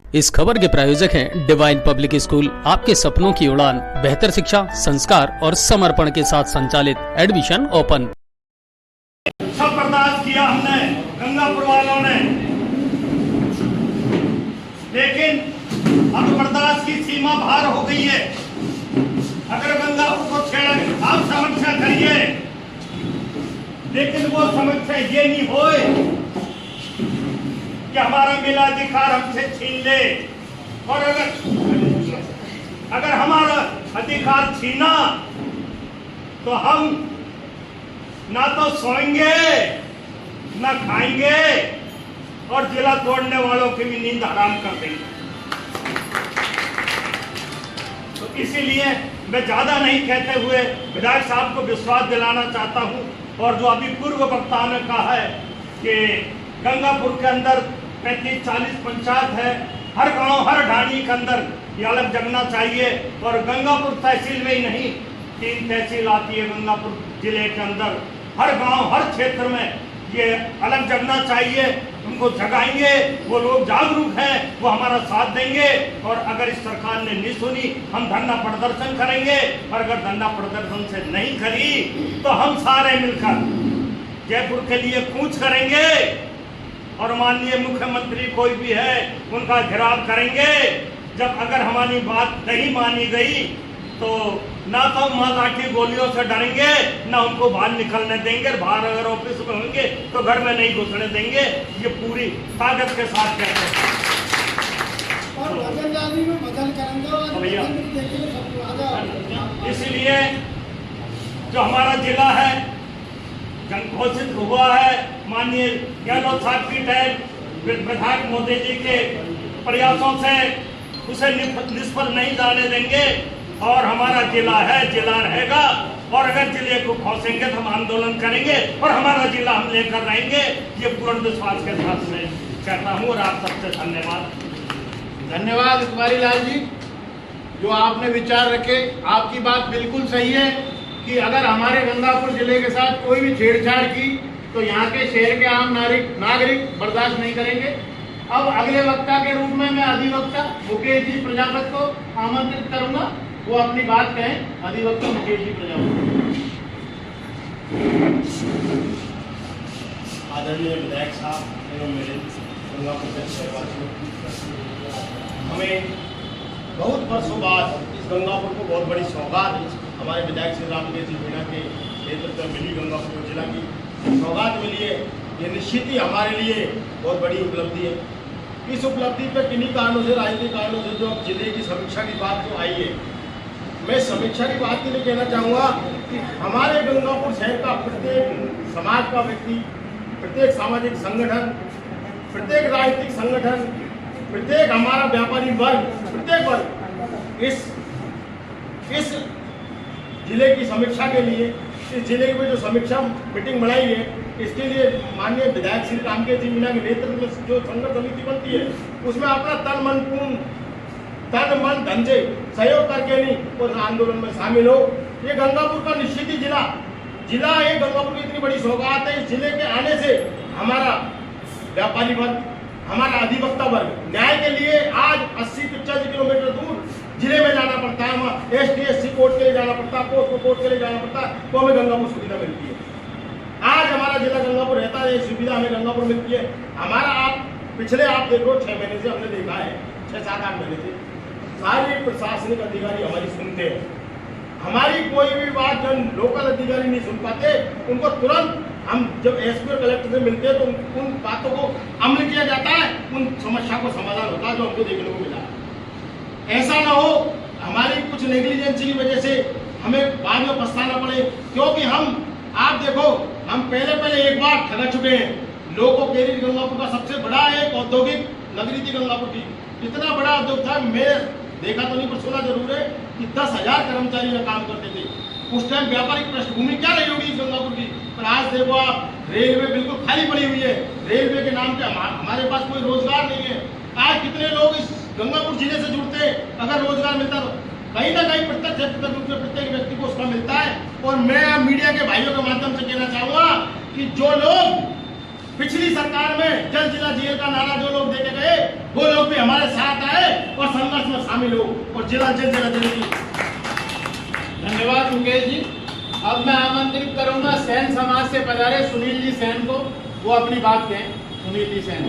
इस खबर के प्रायोजक हैं डिवाइन पब्लिक स्कूल, आपके सपनों की उड़ान, बेहतर शिक्षा, संस्कार और समर्पण के साथ संचालित, एडमिशन ओपन। सब बर्दाश्त किया हमने, गंगापुर वालों ने, लेकिन अब बर्दाश्त की सीमा पार हो गई है। अगर गंगापुर को छेड़ा आप समीक्षा करिए, लेकिन वो समीक्षा ये नहीं होए कि हमारा मिला अधिकार हमसे छीन ले। और अगर हमारा अधिकार छीना तो हम ना तो सोएंगे ना खाएंगे और जिला तोड़ने वालों की भी नींद हराम कर देंगे। तो इसीलिए मैं ज्यादा नहीं कहते हुए विधायक साहब को विश्वास दिलाना चाहता हूं। और जो अभी पूर्व वक्ता ने कहा है कि गंगापुर के अंदर 35-40 पंचायत है, हर गांव हर ढाणी के अंदर ये अलग जगना चाहिए। और गंगापुर तहसील में ही नहीं, 3 तहसील आती है गंगापुर जिले के अंदर, हर गांव हर क्षेत्र में ये अलग जगना चाहिए। उनको जगाएंगे, वो लोग जागरूक हैं, वो हमारा साथ देंगे। और अगर इस सरकार ने नहीं सुनी, हम धरना प्रदर्शन करेंगे। और अगर धरना प्रदर्शन से नहीं करी तो हम सारे मिलकर जयपुर के लिए कूच करेंगे और माननीय मुख्यमंत्री कोई भी है उनका घेराव करेंगे। जब अगर हमारी बात नहीं मानी गई तो ना तो मां लाठी गोलियों से डरेंगे, ना उनको बाहर निकलने देंगे। बाहर अगर ऑफिस में होंगे तो घर में नहीं घुसने देंगे। ये पूरी ताकत के साथ कहते हैं। इसलिए जो हमारा जिला है जन घोषित हुआ है, माननीय गहलोत साहब की विधायक मोदी जी के प्रयासों से उसे निष्फल नहीं जाने देंगे। और हमारा जिला है, जिला रहेगा। और अगर जिले को खोसेंगे तो हम आंदोलन करेंगे और हमारा जिला हम लेकर रहेंगे। ये पूर्ण विश्वास के साथ मैं कहता हूँ। और आप सबसे धन्यवाद कुमारी लाल जी, जो आपने विचार रखे। आपकी बात बिल्कुल सही है कि अगर हमारे गंगापुर जिले के साथ कोई भी छेड़छाड़ की तो यहाँ के शहर के आम नागरिक बर्दाश्त नहीं करेंगे। अब अगले वक्ता के रूप में मैं अधिवक्ता मुकेश जी प्रजापत को आमंत्रित करूंगा, वो अपनी बात कहें। अधिवक्ता मुकेश जी प्रजापत। आदरणीय विधायक साहब एवं मेरे गंगापुर के शहरवासियों, हमें बहुत वर्षों बाद इस गंगापुर को बहुत बड़ी सौगात हमारे विधायक श्री रामदेव जी मीणा के नेतृत्व में मिली। गंगापुर जिला की सौगात मिली है, ये निश्चित ही हमारे लिए बहुत बड़ी उपलब्धि है। इस उपलब्धि पर किन्हीं कारणों से, राजनीतिक कारणों से जो अब जिले की समीक्षा की बात जो आई है, मैं समीक्षा की बात के लिए कहना चाहूँगा कि हमारे गंगापुर शहर का प्रत्येक समाज का व्यक्ति, प्रत्येक सामाजिक संगठन, प्रत्येक राजनीतिक संगठन, प्रत्येक हमारा व्यापारी वर्ग, प्रत्येक वर्ग इस जिले की समीक्षा के लिए, इस जिले में जो समीक्षा मीटिंग बनाई है, इसके लिए माननीय विधायक श्री रामदेव जी मीणा के नेतृत्व में जो संघर्ष समिति बनती है, उसमें अपना तन मन धन से सहयोग करके नहीं और आंदोलन में शामिल हो। ये गंगापुर का निश्चित ही जिला है। गंगापुर की इतनी बड़ी सौगात है। इस जिले के आने से हमारा व्यापारी वर्ग, हमारा अधिवक्ता वर्ग न्याय के लिए आज 80-85 किलोमीटर दूर जिले में जाना पड़ता है। वहाँ ST-SC कोर्ट के लिए जाना पड़ता है, पोस्को कोर्ट के लिए जाना पड़ता है, तो हमें गंगापुर सुविधा मिलती है। आज हमारा जिला गंगापुर रहता है, ये सुविधा हमें गंगापुर मिलती है। हमारा आप देखो 6 महीने से हमने देखा है, 6-7-8 महीने से सारे प्रशासनिक अधिकारी हमारी सुनते हैं। हमारी कोई भी बात जो लोकल अधिकारी नहीं सुन पाते, उनको तुरंत हम जब SP और कलेक्टर से मिलते हैं तो उन बातों को अमल किया जाता है, उन समस्या को समाधान होता है जो हमको देखने को मिला। ऐसा ना हो हमारी कुछ नेग्लिजेंसी की वजह से हमें बाद में पछताना पड़े, क्योंकि आप देखो, हम पहले एक बार ठगा चुके हैं। लोगों के लिए गंगापुर का सबसे बड़ा एक औद्योगिक नगरी थी गंगापुर की। इतना बड़ा उद्योग था, मैं देखा तो नहीं पर सुना जरूर है कि 10,000 कर्मचारी में काम करते थे। उस टाइम व्यापारिक पृष्ठभूमि क्या रही होगी गंगापुर की। पर आज देखो आप, रेलवे बिल्कुल खाली पड़ी हुई है। रेलवे के नाम पे हमारे पास कोई रोजगार नहीं है। आज कितने लोग इस गंगापुर जिले से जुड़ते हैं, अगर रोजगार मिलता तो कहीं ना कहीं प्रत्यक्ष रूप से प्रत्येक व्यक्ति को उसका मिलता है। और मैं मीडिया के भाइयों के माध्यम से कहना चाहूंगा कि जो लोग पिछली सरकार में जल जिला जेल का नारा जो लोग देके गए, वो लोग भी हमारे साथ आए और संघर्ष में शामिल हो और जिला जगह धन्यवाद मुकेश जी। अब मैं आमंत्रित करूंगा सैन समाज से पधारे सुनील जी सैन को, वो अपनी बात कहें। सुनील जी सैन।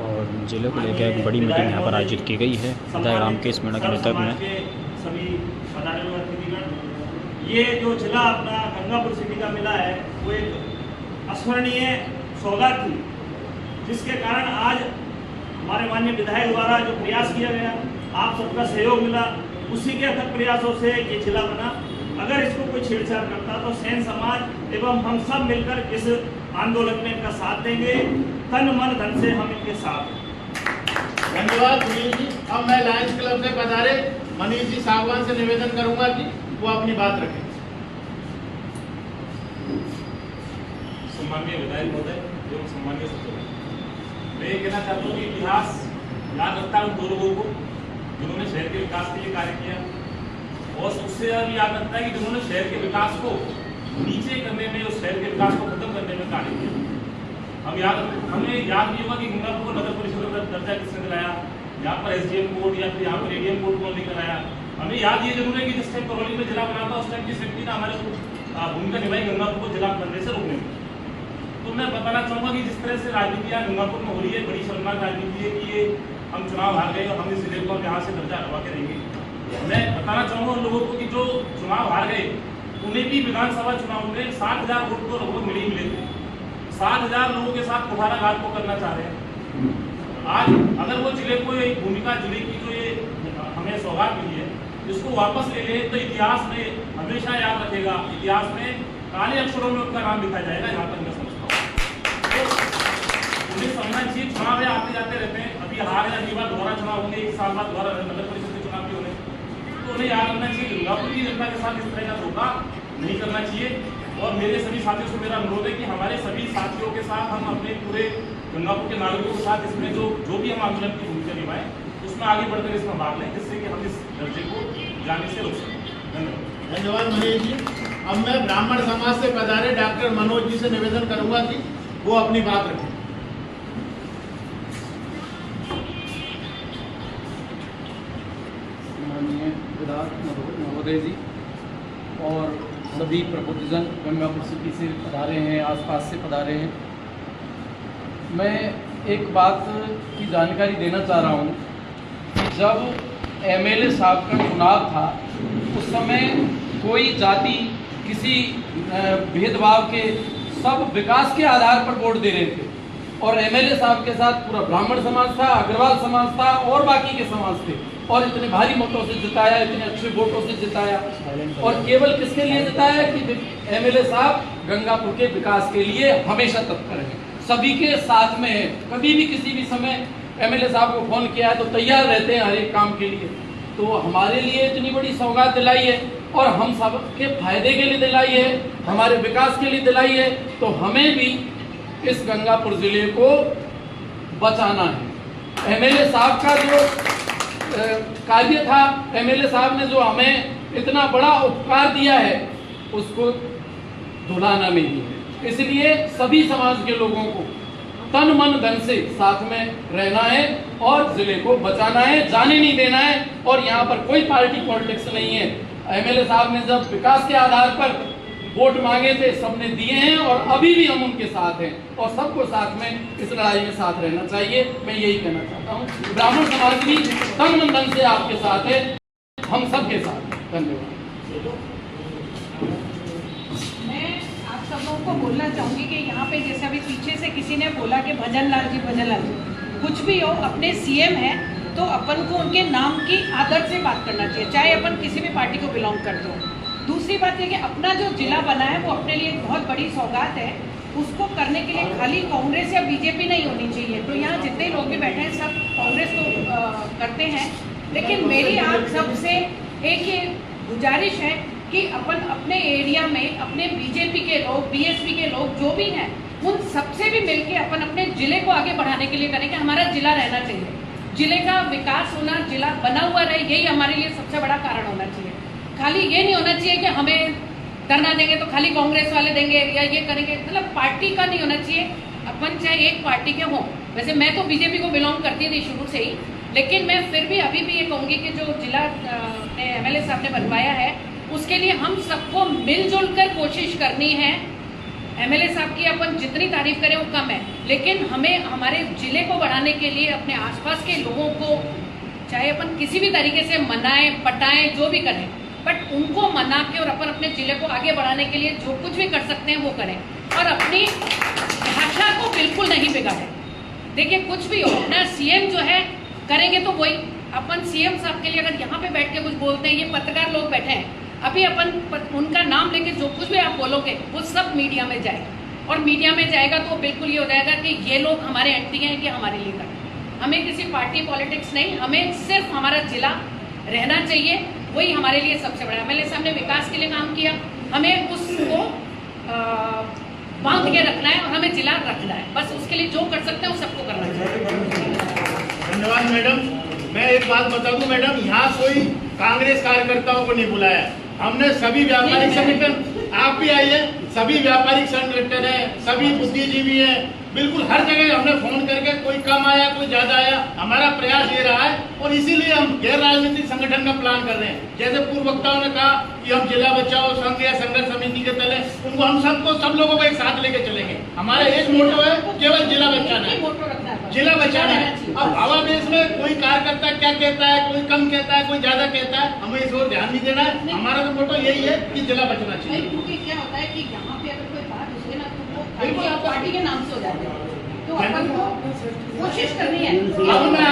और जिले को लेकर एक बड़ी मीटिंग यहाँ पर आयोजित की गई है विधायक रामकेश मीणा के नेतृत्व में। सभी पधारे हुए अतिथिगण, ये जो जिला अपना गंगापुर सिटी का मिला है वो एक अस्मरणीय सौगात थी, जिसके कारण आज हमारे माननीय विधायक द्वारा जो प्रयास किया गया, आप सबका सहयोग मिला, उसी के अथक प्रयासों से ये जिला बना। अगर इसको कोई छेड़छाड़ करता तो सैन समाज एवं हम सब मिलकर इस आंदोलन में इनका साथ देंगे, तन मन धन से हम इनके साथ हैं। धन्यवाद सुनील जी। अब मैं लायंस क्लब से पधारे मनीष जी सागवान से निवेदन करूंगा कि वो अपनी बात रखें। सम्माननीय विधायक महोदय एवं सम्माननीय सचिव, मैं ये कहना चाहता हूँ कि इतिहास याद रखता है उन दो लोगों को जिन्होंने शहर के विकास के लिए कार्य किया, और सबसे भी याद रखता है कि जिन्होंने शहर के विकास को नीचे करने में, उस शहर के विकास को खत्म करने में कार्य किया। हमें याद नहीं होगा कि गंगापुर को नगर परिषद का दर्जा किसने दिलाया, यहाँ पर SDM कोड या फिर यहाँ पर ADM कोड कौन लेकर आया। हमें याद ये जरूर है कि जिस टाइम करौली में जिला बना था उस टाइम किस व्यक्ति ने हमारे भूमिका निभाई गंगापुर को जिला बनने से रोकने में। तो मैं बताना चाहूँगा कि जिस तरह से राजनीति यहाँ गंगापुर में हो रही है, बड़ी शर्मनाक राजनीति है कि ये हम चुनाव हार गए और हम इस जिले को यहाँ से दर्जा हटवा के रहेंगे। मैं बताना चाहूँगा उन लोगों को कि जो चुनाव हार गए उन्हें भी विधानसभा चुनाव में 60,000 वोट को लगभग मिले ही मिले थे। 60,000 लोगों के साथ कुठाराघात को करना चाह रहे हैं। आज अगर वो जिले को एक भूमिका, जिले की जो ये हमें सौगात मिली है, इसको वापस ले ले तो इतिहास में हमेशा याद रखेगा, इतिहास में काले अक्षरों में उनका नाम लिखा जाएगा। यहाँ तक मैं समझता हूँ उन्हें समझना चाहिए, चुनाव आते जाते रहते हैं, अभी हार या अगली बार दोबारा चुनाव होंगे, 1 साल बाद दोबारा नगर परिषद के चुनाव भी होंगे, तो उन्हें याद रखना चाहिए गंगापुर की जनता के साथ इस तरह का धोखा नहीं करना चाहिए। और मेरे सभी साथियों से मेरा अनुरोध है कि हमारे सभी साथियों के साथ हम अपने पूरे गंगापुर के नागरिकों के साथ इसमें जो भी हम आंदोलन की भूमिका निभाएं उसमें आगे बढ़कर इसमें भाग लें, जिससे कि हम इस दर्जे को जाने से रोक सकें। धन्यवाद। धन्यवाद मनीष जी। अब मैं ब्राह्मण समाज से पधारे डॉक्टर मनोज जी से निवेदन करूंगा कि वो अपनी बात रखें। माननीय विधायक महोदय जी और सभी प्रबुद्धजन गंगापुर सिटी से पधारे हैं, आसपास से पधारे हैं। मैं एक बात की जानकारी देना चाह रहा हूँ कि जब MLA साहब का चुनाव था उस समय कोई जाति, किसी भेदभाव के, सब विकास के आधार पर वोट दे रहे थे और MLA साहब के साथ पूरा ब्राह्मण समाज था, अग्रवाल समाज था और बाकी के समाज थे और इतने भारी मतों से जिताया, इतने अच्छे वोटों से जिताया। और केवल किसके लिए जिताया कि MLA साहब गंगापुर के विकास के लिए हमेशा तत्पर हैं, सभी के साथ में है। कभी भी किसी भी समय MLA साहब को फोन किया है तो तैयार रहते हैं हर एक काम के लिए। तो हमारे लिए इतनी बड़ी सौगात दिलाई है और हम सब के फायदे के लिए दिलाई है, हमारे विकास के लिए दिलाई है, तो हमें भी इस गंगापुर जिले को बचाना है। MLA साहब का जो कार्य था, MLA साहब ने जो हमें इतना बड़ा उपकार दिया है उसको धुलाना नहीं है। इसलिए सभी समाज के लोगों को तन मन धन से साथ में रहना है और जिले को बचाना है, जाने नहीं देना है। और यहाँ पर कोई पार्टी पॉलिटिक्स नहीं है। MLA साहब ने जब विकास के आधार पर वोट मांगे थे सबने दिए हैं और अभी भी हम उनके साथ हैं और सबको साथ में इस लड़ाई में साथ रहना चाहिए। मैं यही कहना चाहता हूँ, ब्राह्मण समाज भी तन मन धन से आपके साथ है, हम सबके साथ हैं। धन्यवाद। मैं आप सब लोगों को बोलना चाहूँगी कि यहाँ पे जैसे अभी पीछे से किसी ने बोला कि भजन लाल जी, कुछ भी हो, अपने CM है तो अपन को उनके नाम की आदर से बात करना चाहिए, चाहे अपन किसी भी पार्टी को बिलोंग करते हो। दूसरी बात ये कि अपना जो जिला बना है वो अपने लिए एक बहुत बड़ी सौगात है, उसको करने के लिए खाली कांग्रेस या BJP नहीं होनी चाहिए। तो यहाँ जितने लोग भी बैठे हैं सब कांग्रेस को करते हैं, लेकिन मेरी आप सबसे एक ही गुजारिश है कि अपन अपने एरिया में अपने BJP के लोग, BSP के लोग जो भी हैं उन सबसे भी मिलके अपन अपने जिले को आगे बढ़ाने के लिए करें कि हमारा जिला रहना चाहिए, जिले का विकास होना, जिला बना हुआ रहे, यही हमारे लिए सबसे बड़ा कारण होना चाहिए। खाली ये नहीं होना चाहिए कि हमें धरना देंगे तो खाली कांग्रेस वाले देंगे या ये करेंगे, मतलब पार्टी का नहीं होना चाहिए। अपन चाहे एक पार्टी के हों, वैसे मैं तो बीजेपी को बिलोंग करती थी शुरू से ही, लेकिन मैं फिर भी अभी भी ये कहूँगी कि जो जिला ने एमएलए साहब ने बनवाया है उसके लिए हम सबको मिलजुल कर कोशिश करनी है। एमएलए साहब की अपन जितनी तारीफ करें वो कम है, लेकिन हमें हमारे जिले को बढ़ाने के लिए अपने आसपास के लोगों को चाहे अपन किसी भी तरीके से मनाएं पटाएं जो भी करें, बट उनको मना के और अपन अपने जिले को आगे बढ़ाने के लिए जो कुछ भी कर सकते हैं वो करें और अपनी भाषा को बिल्कुल नहीं बिगाड़ें। देखिए कुछ भी हो, अपना सीएम जो है करेंगे तो वही अपन सीएम साहब के लिए अगर यहाँ पे बैठ के कुछ बोलते हैं, ये पत्रकार लोग बैठे हैं, अभी अपन उनका नाम लेके जो कुछ भी आप बोलोगे वो सब मीडिया में जाएगा और मीडिया में जाएगा तो बिल्कुल ये हो जाएगा कि ये लोग हमारे एंटी हैं कि हमारे लिए कर। हमें किसी पार्टी पॉलिटिक्स नहीं, हमें सिर्फ हमारा जिला रहना चाहिए, वही हमारे लिए सबसे बड़ा। एमएलए साहब ने विकास के लिए काम किया, हमें उसको बांध के रखना है और हमें जिला रखना है, बस उसके लिए जो कर सकते हैं वो सबको करना चाहिए। धन्यवाद मैडम। मैं एक बात बता दूं मैडम, यहाँ कोई कांग्रेस कार्यकर्ताओं को नहीं बुलाया, हमने सभी व्यापारिक संगठन, आप भी आइए, सभी व्यापारिक संगठन है, सभी बुद्धिजीवी है, बिल्कुल हर जगह हमने फोन करके, कोई कम आया कोई ज्यादा आया, हमारा प्रयास ये रहा है और इसीलिए हम गैर राजनीतिक संगठन का प्लान कर रहे हैं। जैसे पूर्व वक्ताओं ने कहा कि हम जिला बचाओ संघ या संघर्ष समिति के तले, उनको हम सब लोगों को एक साथ लेके चलेंगे। हमारा एक मोटो है, केवल जिला बचाना है, जिला बचाना है। अब हवादेश में कोई कार्यकर्ता क्या कहता है, कोई कम कहता है, कोई ज्यादा कहता है, हमें इस ओर ध्यान नहीं देना है। हमारा तो मोटो यही है कि जिला बचना चाहिए। क्योंकि क्या होता है कि यहाँ पे अगर कोई बात हो ना तो वो पार्टी के नाम से हो जाते हैं, तो अपन को कोशिश करनी है। अब मैं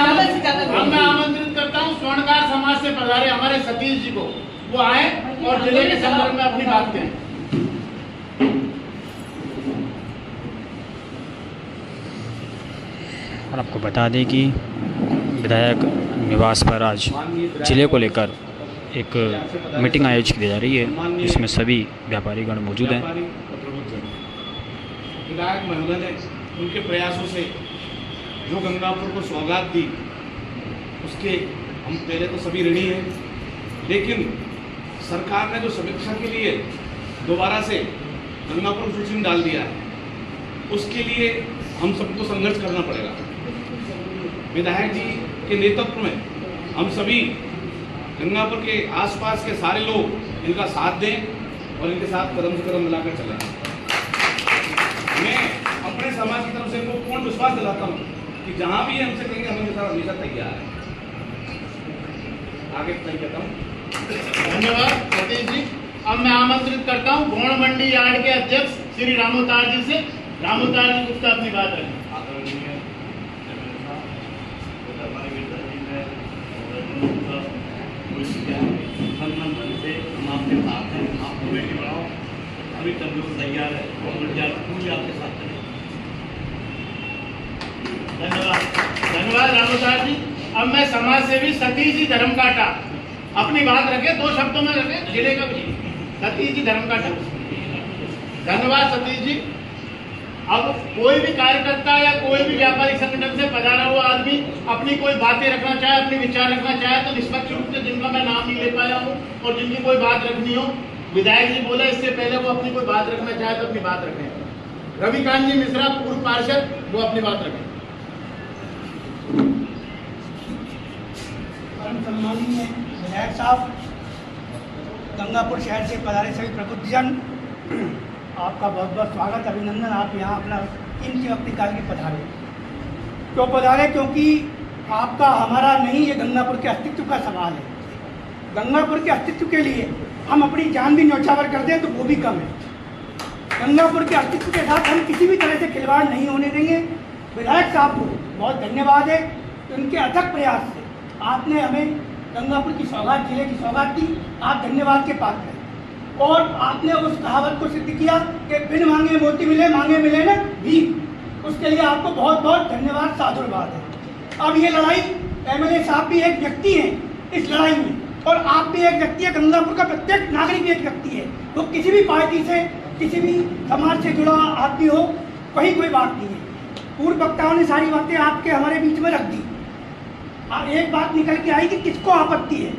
आमंत्रित करता हूँ स्वर्णकार समाज से पधारे हमारे सतीश जी को, वो आए और जिले के संदर्भ में अपनी बात करें। और आपको बता दें कि विधायक निवास पर आज जिले को लेकर एक मीटिंग आयोजित की जा रही है, जिसमें सभी व्यापारी गण मौजूद हैं। विधायक महोदय ने उनके प्रयासों से जो गंगापुर को सौगात दी, उसके हम पहले तो सभी ऋणी हैं, लेकिन सरकार ने जो समीक्षा के लिए दोबारा से गंगापुर सूची में डाल दिया है, उसके लिए हम सबको संघर्ष करना पड़ेगा। विधायक जी के नेतृत्व में हम सभी गंगापुर के आसपास के सारे लोग इनका साथ दें और इनके साथ कदम से कदम मिलाकर चलें। मैं अपने समाज की तरफ से इनको पूर्ण विश्वास दिलाता हूँ कि जहाँ भी हमसे कहेंगे हम इनके साथ हमेशा तैयार हैं। आगे कहता हूँ। धन्यवाद सतीश जी। अब मैं आमंत्रित करता हूँ घोण मंडी यार्ड के अध्यक्ष श्री रामोतार जी से। रामोतार जी गुप्ता अपनी बात रखें। हम आपके साथ हैं, आप कमेटी बढ़ाओ, अभी तंदुरुस्त तैयार है, पूरी आपके साथ चलें। धन्यवाद रामोतार जी। अब मैं समाज सेवी सतीश जी धर्मकाटा अपनी बात रखे, 2 शब्दों में रखे, जिले का भी। सतीश जी धर्मकाटा। धन्यवाद सतीश जी। अब कोई भी कार्यकर्ता या कोई भी व्यापारिक संगठन से पधारा हुआ आदमी अपनी कोई बातें रखना चाहे, अपने विचार रखना चाहे, तो निष्पक्ष रूप से, जिनका मैं नाम नहीं ले पाया हूँ और जिनकी कोई बात रखनी हो, विधायक जी बोले इससे पहले वो अपनी कोई बात रखना चाहे तो अपनी बात रखें। रविकांत जी मिश्रा पूर्व पार्षद, वो अपनी बात रखें। सम्माननीय विधायक साहब, गंगापुर शहर से पधारे सभी प्रबुद्धजन, आपका बहुत बहुत स्वागत, अभिनंदन। आप यहाँ अपना कीमती वक्त निकाल के पधारे। क्यों पधारे? क्योंकि आपका हमारा नहीं, ये गंगापुर के अस्तित्व का सवाल है। गंगापुर के अस्तित्व के लिए हम अपनी जान भी न्यौछावर कर दें तो वो भी कम है। गंगापुर के अस्तित्व के साथ हम किसी भी तरह से खिलवाड़ नहीं होने देंगे। विधायक साहब को बहुत धन्यवाद है, उनके अथक प्रयास से आपने हमें गंगापुर की सौगात, जिले की सौगात दी। आप धन्यवाद के पात्र हैं और आपने उस कहावत को सिद्ध किया कि बिन मांगे मोती मिले, मांगे मिले ना भी। उसके लिए आपको बहुत बहुत धन्यवाद, साधुवाद है। अब ये लड़ाई, एमएलए साहब भी एक व्यक्ति हैं इस लड़ाई में और आप भी एक व्यक्ति है, गंगापुर का प्रत्येक नागरिक भी एक व्यक्ति है। वो किसी भी पार्टी से, किसी भी समाज से जुड़ा आदमी हो, वही कोई बात नहीं है। पूर्व वक्ताओं ने सारी बातें आपके हमारे बीच में रख दी। अब एक बात निकल के आई कि किसको आपत्ति है,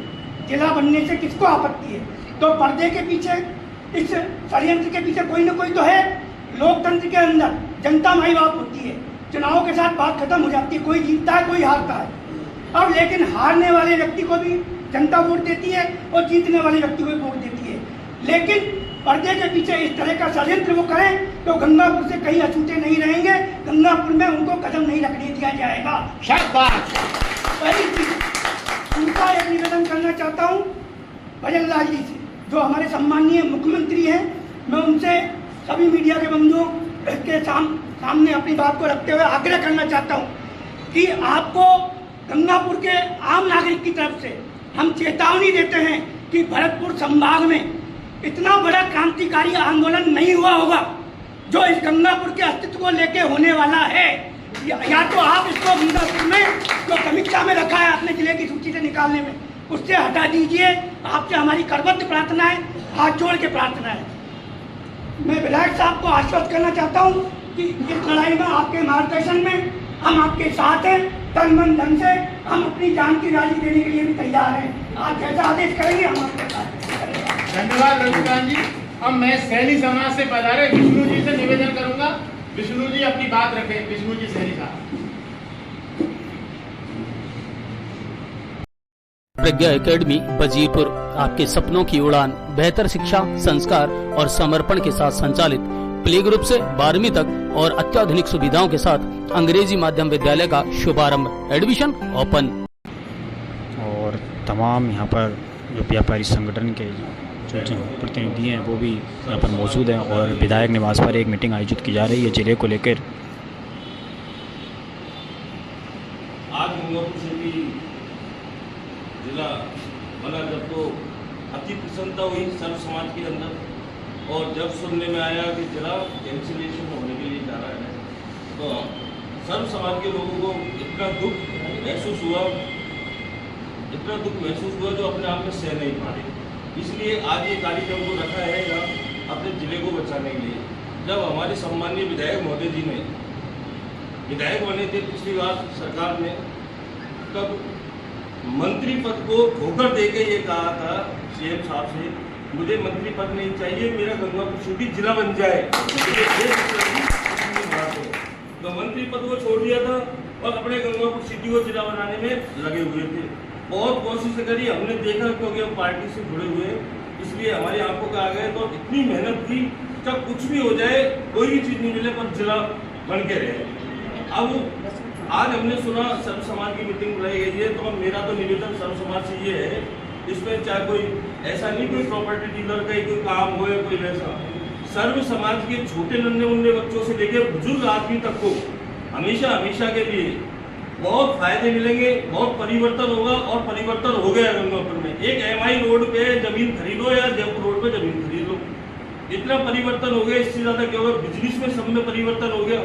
जिला बनने से किसको आपत्ति है। तो पर्दे के पीछे इस षड्यंत्र के पीछे कोई ना कोई तो है। लोकतंत्र के अंदर जनता माई बाप होती है, चुनाव के साथ बात खत्म हो जाती है, कोई जीतता है कोई हारता है। अब लेकिन हारने वाले व्यक्ति को भी जनता वोट देती है और जीतने वाले व्यक्ति को भी वोट देती है। लेकिन पर्दे के पीछे इस तरह का षड्यंत्र वो करें तो गंगापुर से कहीं अछूते नहीं रहेंगे, गंगापुर में उनको कदम नहीं रखने दिया जाएगा। शाबाश। पहली चीज उनका एक निवेदन करना चाहता हूँ भजन लाल जी से, जो हमारे सम्माननीय मुख्यमंत्री हैं। मैं उनसे सभी मीडिया के बंधुओं के सामने अपनी बात को रखते हुए आग्रह करना चाहता हूँ कि आपको गंगापुर के आम नागरिक की तरफ से हम चेतावनी देते हैं कि भरतपुर संभाग में इतना बड़ा क्रांतिकारी आंदोलन नहीं हुआ होगा जो इस गंगापुर के अस्तित्व को लेके होने वाला है। या तो आप इसको गंगापुर में जो समीक्षा में रखा है अपने जिले की सूची से निकालने में, उससे हटा दीजिए। आपसे हमारी करबद्ध प्रार्थना है, हाथ जोड़ के प्रार्थना है। मैं विधायक साहब को आश्वस्त करना चाहता हूँ कि इस लड़ाई में आपके मार्गदर्शन में हम आपके साथ हैं, तन मन धन से हम अपनी जान की राजी देने के लिए भी तैयार हैं। आप जैसा आदेश करेंगे हम आपके साथ हैं। धन्यवाद रविकांत जी। अब मैं सैनी समाज से पधारे विष्णु जी से निवेदन करूंगा, विष्णु जी अपनी बात रखें। विष्णु जी सैनी साहब। प्रज्ञा एकेडमी वजीरपुर आपके सपनों की उड़ान, बेहतर शिक्षा, संस्कार और समर्पण के साथ संचालित प्ले ग्रुप से 12वीं तक और अत्याधुनिक सुविधाओं के साथ अंग्रेजी माध्यम विद्यालय का शुभारंभ। Admission open. और तमाम यहाँ पर जो व्यापारी संगठन के जो प्रतिनिधि हैं वो भी यहाँ पर मौजूद हैं और विधायक निवास पर एक मीटिंग आयोजित की जा रही है जिले को लेकर। आज गंगापुर सिटी जिला बना जब तो अति प्रसन्नता हुई सर्व समाज के अंदर, और जब सुनने में आया कि जिला कैंसिलेशन होने के लिए जा रहा है तो सर्व समाज के लोगों को इतना दुख महसूस हुआ जो अपने आप में सह नहीं पा रहे। इसलिए आज ये कार्यक्रम को रखा है यहाँ अपने जिले को बचाने के लिए। जब हमारे सम्माननीय विधायक महोदय जी ने विधायक बने थे पिछली बार सरकार में, तब मंत्री पद को ठोकर देके ये कहा था सीएम साहब से, मुझे मंत्री पद नहीं चाहिए, मेरा गंगापुर सिटी जिला बन जाए। तो मंत्री पद को छोड़ दिया था और अपने गंगापुर सिटी को जिला बनाने में लगे हुए थे। बहुत कोशिश करी, हमने देखा क्योंकि हम पार्टी से जुड़े हुए इसलिए हमारी आंखों का आ गए, तो इतनी मेहनत की, जब कुछ भी हो जाए कोई भी चीज नहीं मिले पर जिला बन के रहे। अब आज हमने सुना सर्व समाज की मीटिंग बुलाई गई है, तो मेरा तो निवेदन सर्व समाज से ये है, इसमें चाहे कोई ऐसा नहीं कोई प्रॉपर्टी डीलर का ही कोई काम हो या कोई वैसा, सर्व समाज के छोटे नन्हे मुन्ने बच्चों से लेकर बुजुर्ग आदमी तक को हमेशा हमेशा के लिए बहुत फायदे मिलेंगे, बहुत परिवर्तन होगा और परिवर्तन हो गया गंगापुर में। एक MI रोड पे जमीन खरीदो या जयपुर रोड पे जमीन खरीद लो, इतना परिवर्तन हो गया। इससे ज्यादा क्या होगा, बिजनेस में सब में परिवर्तन हो गया,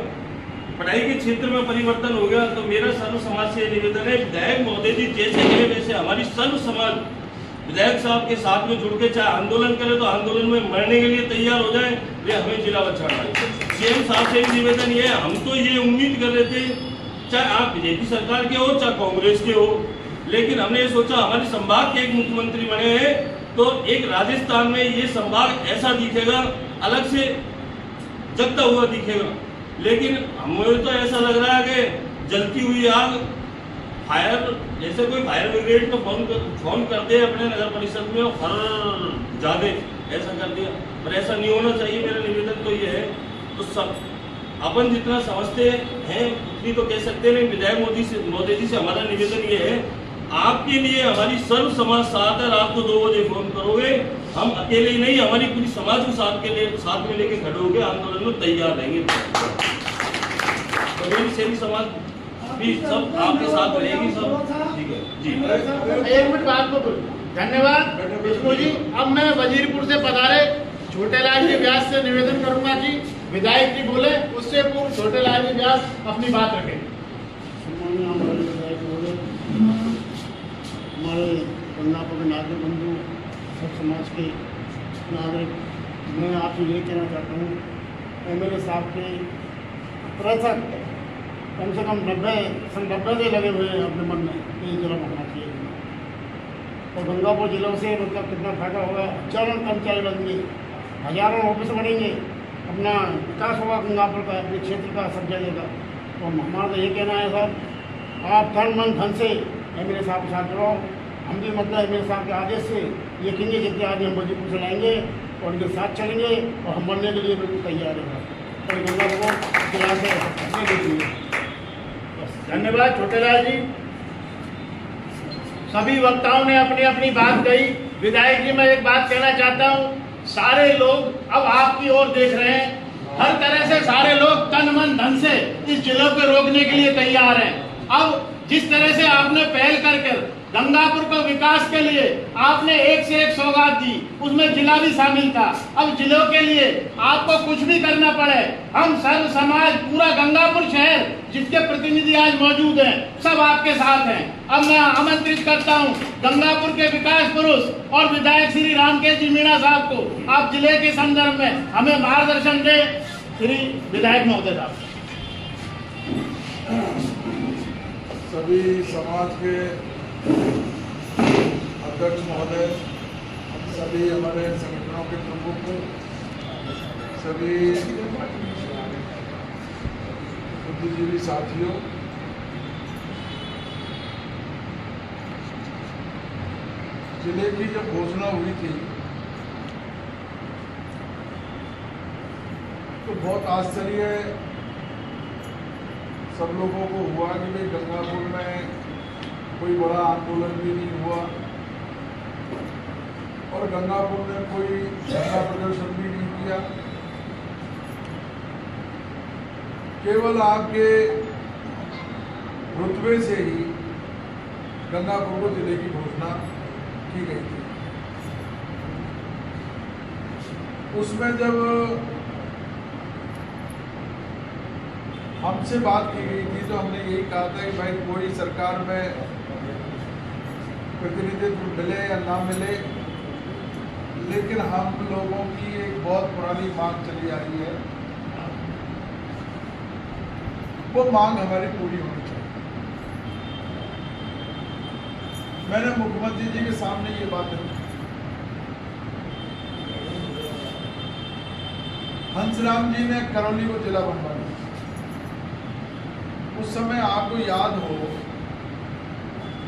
पढ़ाई के क्षेत्र में परिवर्तन हो गया। तो मेरा सर्व समाज से निवेदन है, विधायक महोदय जी जैसे है वैसे हमारी सर्व समाज विधायक साहब के साथ में जुड़ के चाहे आंदोलन करे तो आंदोलन में मरने के लिए तैयार हो जाए, ये हमें जिला बचाना है। सीएम साहब से निवेदन ये है, हम तो ये उम्मीद कर रहे थे चाहे आप बीजेपी सरकार के हो चाहे कांग्रेस के हो, लेकिन हमने ये सोचा हमारे संभाग के एक मुख्यमंत्री बने हैं तो एक राजस्थान में ये संभाग ऐसा दिखेगा, अलग से जगता हुआ दिखेगा। लेकिन हमें तो ऐसा लग रहा है कि जलती हुई आग फायर, जैसे कोई फायर ब्रिगेड को फोन कर दे अपने नगर परिषद में और फर जा दे, ऐसा कर दिया, पर ऐसा नहीं होना चाहिए। मेरा निवेदन तो ये है, तो सब अपन जितना समझते हैं उतनी तो कह सकते हैं। विधायक मोदी जी से हमारा निवेदन ये है, आपके लिए हमारी सर्व समाज साथ है। रात को 2 बजे फोन करोगे, हम अकेले ही नहीं हमारी पूरी समाज को साथ में लेके खड़े होकर आंदोलन में तैयार रहेंगे। तो मेरी सभी समाज भी सब आपके साथ रहेगी, सब ठीक है जी। एक मिनट बात को धन्यवाद विष्णु जी। अब मैं वजीरपुर से पधारे छोटेलाल जी व्यास से निवेदन करूंगा कि विधायक जी बोले, उससे पूर्व छोटेलाल जी व्यास अपनी बात रखें। हमारे गंगापुर के नागरिक बंधु, सब समाज के नागरिक, मैं आपसे ये कहना चाहता हूँ, MLA साहब के प्रयास कम से कम 90 से लगे हुए हैं अपने मन में कि जिला बनना चाहिए। और गंगापुर जिलों से मतलब कितना फायदा होगा, 4 कर्मचारी लगेंगे, हजारों ऑफिस बनेंगे, अपना विकास होगा गंगापुर का, अपने क्षेत्र का, सब जगह का। तो हमारा तो ये कहना है सर, आप तन मन धन से एमएलए साहब के साथ जुड़ो। हम भी मतलब एमएलए साहब के आदेश से ये कहेंगे जितने आदमी हम बजीपुर से लाएंगे और उनके साथ चलेंगे और हम बनने के लिए बिल्कुल तैयार हैं और गंगापुर को जिला से अपने लिए। धन्यवाद छोटेलाल जी। सभी वक्ताओं ने अपनी अपनी बात कही। विधायक जी, मैं एक बात कहना चाहता हूँ, सारे लोग अब आपकी ओर देख रहे हैं। हर तरह से सारे लोग तन मन धन से इस जिले को रोकने के लिए तैयार हैं। अब जिस तरह से आपने पहल कर गंगापुर को विकास के लिए आपने एक से एक सौगात दी, उसमें जिला भी शामिल था। अब जिलों के लिए आपको कुछ भी करना पड़े, हम सर्व समाज, पूरा गंगापुर शहर जिसके प्रतिनिधि आज मौजूद हैं, सब आपके साथ हैं। अब मैं आमंत्रित करता हूं गंगापुर के विकास पुरुष और विधायक श्री रामकेश जी मीणा साहब को, आप जिले के संदर्भ में हमें मार्गदर्शन दें। श्री विधायक महोदय साहब। सभी समाज के अध्यक्ष महोदय, सभी हमारे संगठनों के प्रमुख, सभी बुद्धिजीवी साथियों, जिले की जब घोषणा हुई थी तो बहुत आश्चर्य सब लोगों को हुआ कि भाई गंगापुर में कोई बड़ा आंदोलन भी नहीं हुआ और गंगापुर में कोई धरना प्रदर्शन भी नहीं किया। केवल आपके रुतबे से ही गंगापुर को जिले की घोषणा की गई थी। उसमें जब हमसे बात की गई थी तो हमने यही कहा था कि भाई कोई सरकार में प्रतिनिधित्व मिले या ना मिले, लेकिन हम लोगों की एक बहुत पुरानी मांग चली आ रही है, वो मांग हमारी पूरी होनी चाहिए। मैंने मुख्यमंत्री जी के सामने ये बात रखी। हंसराम जी ने करौली को जिला बनवा दिया। उस समय आपको याद हो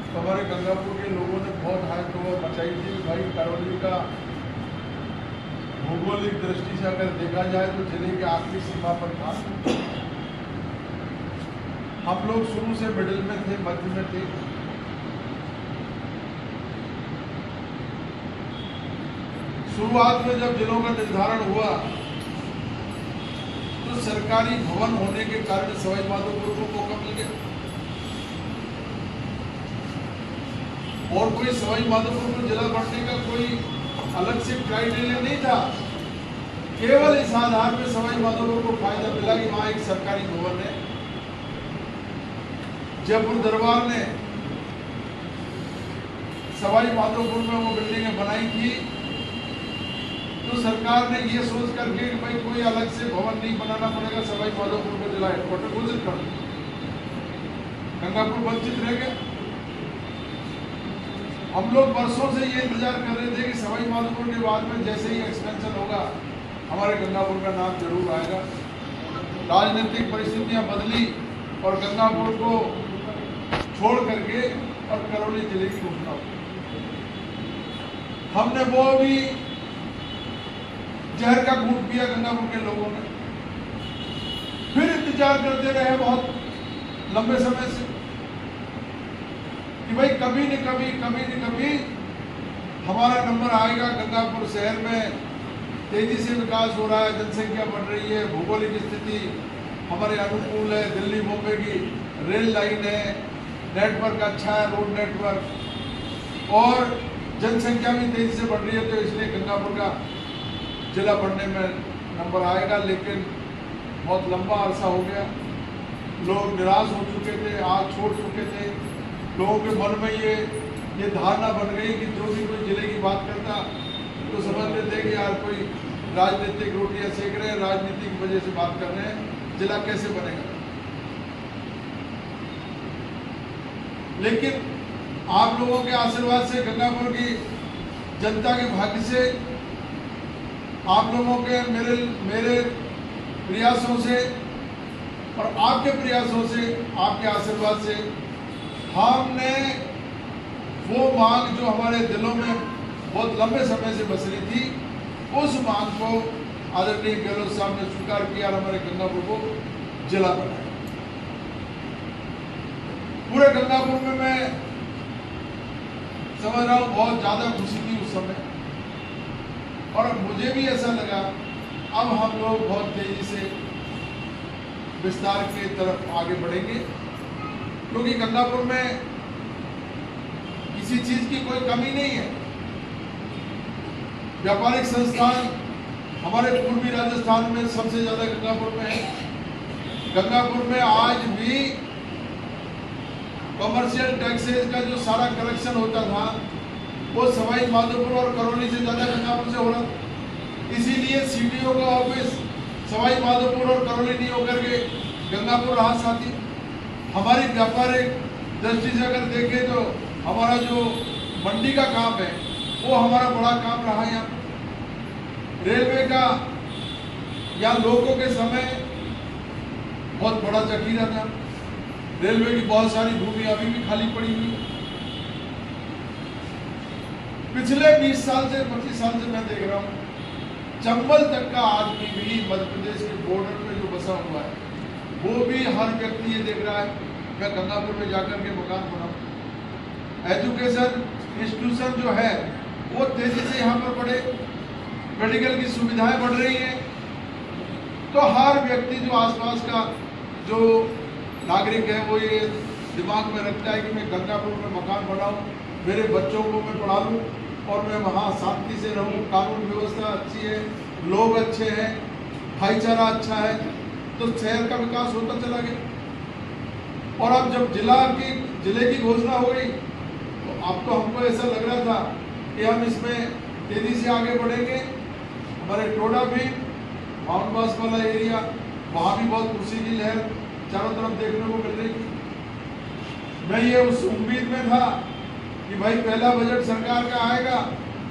तो हमारे गंगापुर के लोगों ने बहुत हाई तोड़ मचाई थी। भाई करौली का भौगोलिक दृष्टि से अगर देखा जाए तो जिले के आखिरी सीमा पर था। हम लोग शुरू से मिडिल में थे, मध्य में थे। शुरुआत में जब जिलों का निर्धारण हुआ तो सरकारी भवन होने के कारण सवाई माधोपुर को मौका मिल गया और कोई सवाई माधोपुर को जिला बनने का कोई अलग से क्राइटेरिया नहीं था। केवल इस आधार पर सवाई माधोपुर को फायदा मिला कि वहां एक सरकारी भवन है। जयपुर दरबार ने सवाई माधोपुर में वो बिल्डिंगें बनाई थी तो सरकार ने ये सोच करके कि भाई कोई अलग से भवन नहीं बनाना पड़ेगा, सवाई माधोपुर को जिला हेडक्वार्टर घोषित कर दिया। गंगापुर वंचित रह गया। हम लोग वर्षों से ये इंतजार कर रहे थे कि सवाई माधोपुर के बाद में जैसे ही एक्सपेंशन होगा हमारे गंगापुर का नाम जरूर आएगा। राजनीतिक परिस्थितियां बदली और गंगापुर को छोड़ करके और करौली जिले की घोषणा हुई। हमने वो भी जहर का घूंट पिया गंगापुर के लोगों ने। फिर इंतजार करते रहे बहुत लंबे समय से कि भाई कभी न कभी हमारा नंबर आएगा। गंगापुर शहर में तेजी से विकास हो रहा है, जनसंख्या बढ़ रही है, भौगोलिक स्थिति हमारे अनुकूल है, दिल्ली बॉम्बे की रेल लाइन है, नेटवर्क अच्छा है, रोड नेटवर्क, और जनसंख्या भी तेजी से बढ़ रही है। तो इसलिए गंगापुर का जिला बनने में नंबर आएगा। लेकिन बहुत लंबा अरसा हो गया, लोग निराश हो चुके थे, आग छोड़ चुके थे। लोगों के मन में ये धारणा बन गई कि जो भी कोई जिले की बात करता तो समझते थे कि यार कोई राजनीतिक रोटियां सेक रहे हैं, राजनीति की वजह से बात कर रहे हैं, जिला कैसे बनेगा। लेकिन आप लोगों के आशीर्वाद से, गंगापुर की जनता के भाग्य से आप लोगों के मेरे प्रयासों से और आपके प्रयासों से, आपके आशीर्वाद से हमने वो मांग जो हमारे दिलों में बहुत लंबे समय से बस रही थी, उस मांग को आदरणीय गहलोत साहब ने स्वीकार किया और हमारे गंगापुर को जिला बनाया। पूरे गंगापुर में मैं समझ रहा हूँ बहुत ज्यादा खुशी थी उस समय, और मुझे भी ऐसा लगा अब हम लोग बहुत तेजी से विस्तार की तरफ आगे बढ़ेंगे, क्योंकि गंगापुर में किसी चीज की कोई कमी नहीं है। व्यापारिक संस्थान हमारे पूर्वी राजस्थान में सबसे ज्यादा गंगापुर में है। गंगापुर में आज भी कमर्शियल टैक्सेस का जो सारा कलेक्शन होता था वो सवाई माधोपुर और करौली से ज्यादा गंगापुर से हो रहा था। इसीलिए सीडीओ का ऑफिस सवाई माधोपुर और करौली नहीं होकर के गंगापुर रहा। साथी हमारी व्यापारिक दृष्टि से अगर देखें तो हमारा जो मंडी का काम है वो हमारा बड़ा काम रहा। यहाँ रेलवे का या लोगों के समय बहुत बड़ा जखीरा था। रेलवे की बहुत सारी भूमि अभी भी खाली पड़ी हुई। पिछले 20 साल से 25 साल से मैं देख रहा हूँ चंबल तक का आदमी भी मध्य प्रदेश के बॉर्डर पे जो बसा हुआ है वो भी हर व्यक्ति ये देख रहा है मैं गंगापुर में जाकर के मकान बनाऊं। एजुकेशन इंस्टीट्यूशन जो है वो तेजी से यहाँ पर बढ़े, मेडिकल की सुविधाएं बढ़ रही हैं, तो हर व्यक्ति जो आसपास का जो नागरिक है वो ये दिमाग में रखता है कि मैं गंगापुर में मकान बनाऊं, मेरे बच्चों को मैं पढ़ा लूं और मैं वहाँ शांति से रहूं, कानून व्यवस्था अच्छी है, लोग अच्छे हैं, भाईचारा अच्छा है, तो शहर का विकास होता चला गया। और अब जब जिले की घोषणा हो गई तो अब तो हमको ऐसा लग रहा था कि हम इसमें तेजी से आगे बढ़ेंगे। हमारे टोडा भी माउंट बास वाला एरिया, वहाँ भी बहुत खुशी की लहर चारों तरफ देखने को मिल रही थी। मैं ये उस उम्मीद में था कि भाई पहला बजट सरकार का आएगा,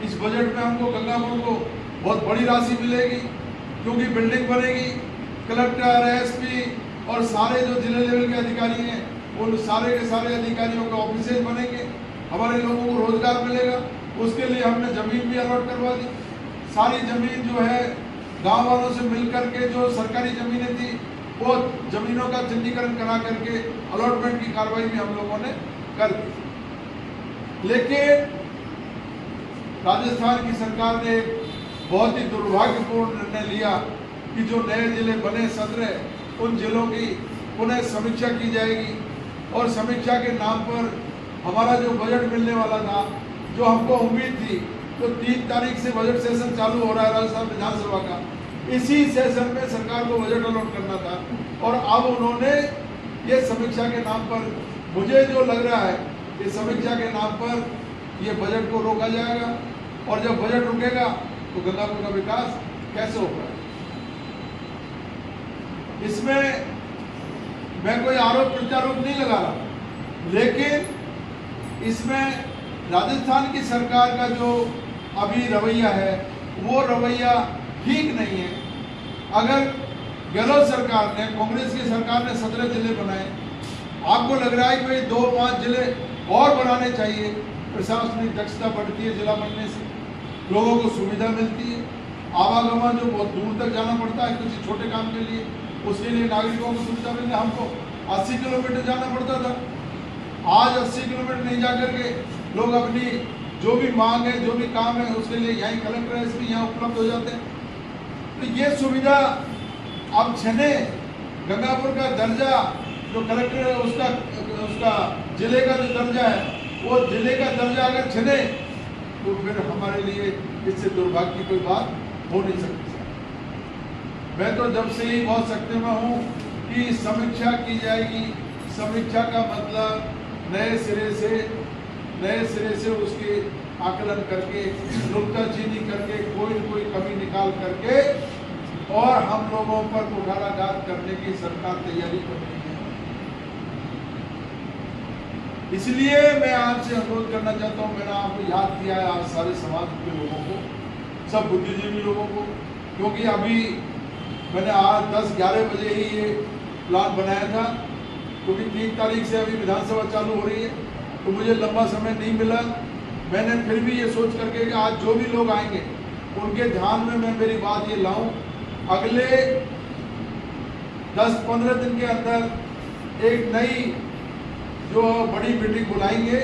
इस बजट में हमको गंगापुर को बहुत बड़ी राशि मिलेगी, क्योंकि बिल्डिंग बनेगी, कलेक्टर, एसपी और सारे जो जिले लेवल के अधिकारी हैं उन सारे के सारे अधिकारियों के ऑफिसेज बनेंगे, हमारे लोगों को रोजगार मिलेगा। उसके लिए हमने जमीन भी अलॉट करवा दी। सारी जमीन जो है गाँव वालों से मिलकर के जो सरकारी जमीनें थी वो जमीनों का चिन्हीकरण करा करके अलॉटमेंट की कार्रवाई भी हम लोगों ने कर दी। लेकिन राजस्थान की सरकार ने बहुत ही दुर्भाग्यपूर्ण निर्णय लिया कि जो नए जिले बने 17 उन जिलों की पुनः समीक्षा की जाएगी, और समीक्षा के नाम पर हमारा जो बजट मिलने वाला था, जो हमको उम्मीद थी, तो 3 तारीख से बजट सेशन चालू हो रहा है राजस्थान विधानसभा का, इसी सेशन में सरकार को बजट अलॉट करना था, और अब उन्होंने ये समीक्षा के नाम पर, मुझे जो लग रहा है कि समीक्षा के नाम पर ये बजट को रोका जाएगा, और जब बजट रुकेगा तो गंगापुर का विकास कैसे होगा। इसमें मैं कोई आरोप प्रत्यारोप नहीं लगा रहा, लेकिन इसमें राजस्थान की सरकार का जो अभी रवैया है वो रवैया ठीक नहीं है। अगर गहलोत सरकार ने, कांग्रेस की सरकार ने 17 जिले बनाए, आपको लग रहा है कि भाई 2-5 जिले और बनाने चाहिए, प्रशासनिक दक्षता बढ़ती है जिला बनने से, लोगों को सुविधा मिलती है, आवागमन जो बहुत दूर तक जाना पड़ता है किसी छोटे काम के लिए, उसके लिए नागरिकों को सुविधा मिलती है। हमको 80 किलोमीटर जाना पड़ता था, आज 80 किलोमीटर नहीं जाकर के लोग अपनी जो भी मांग है, जो भी काम है, उसके लिए यहीं कलेक्टर एसपी यहाँ उपलब्ध हो जाते हैं। तो ये सुविधा अब छने गंगापुर का दर्जा जो कलेक्टर है उसका जिले का जो दर्जा है, वो जिले का दर्जा अगर छने तो फिर हमारे लिए इससे दुर्भाग्य की कोई बात हो नहीं सकती। मैं तो जब से ही बहुत सख्त में हूँ कि समीक्षा की जाएगी। समीक्षा का मतलब नए सिरे से उसके आकलन करके, नुक्ताचीनी करके, कोई न कोई कमी निकाल करके और हम लोगों पर कुठाराघात करने की सरकार तैयारी कर रही है। इसलिए मैं आपसे अनुरोध करना चाहता हूँ, मैंने आपको याद किया है, आप सारे समाज के लोगों को, सब बुद्धिजीवी लोगों को, क्योंकि अभी मैंने आज 10-11 बजे ही ये प्लान बनाया था, क्योंकि 3 तारीख से अभी विधानसभा चालू हो रही है, तो मुझे लंबा समय नहीं मिला। मैंने फिर भी ये सोच करके कि आज जो भी लोग आएंगे उनके ध्यान में मैं मेरी बात ये लाऊं, अगले 10-15 दिन के अंदर एक नई जो बड़ी मीटिंग बुलाएंगे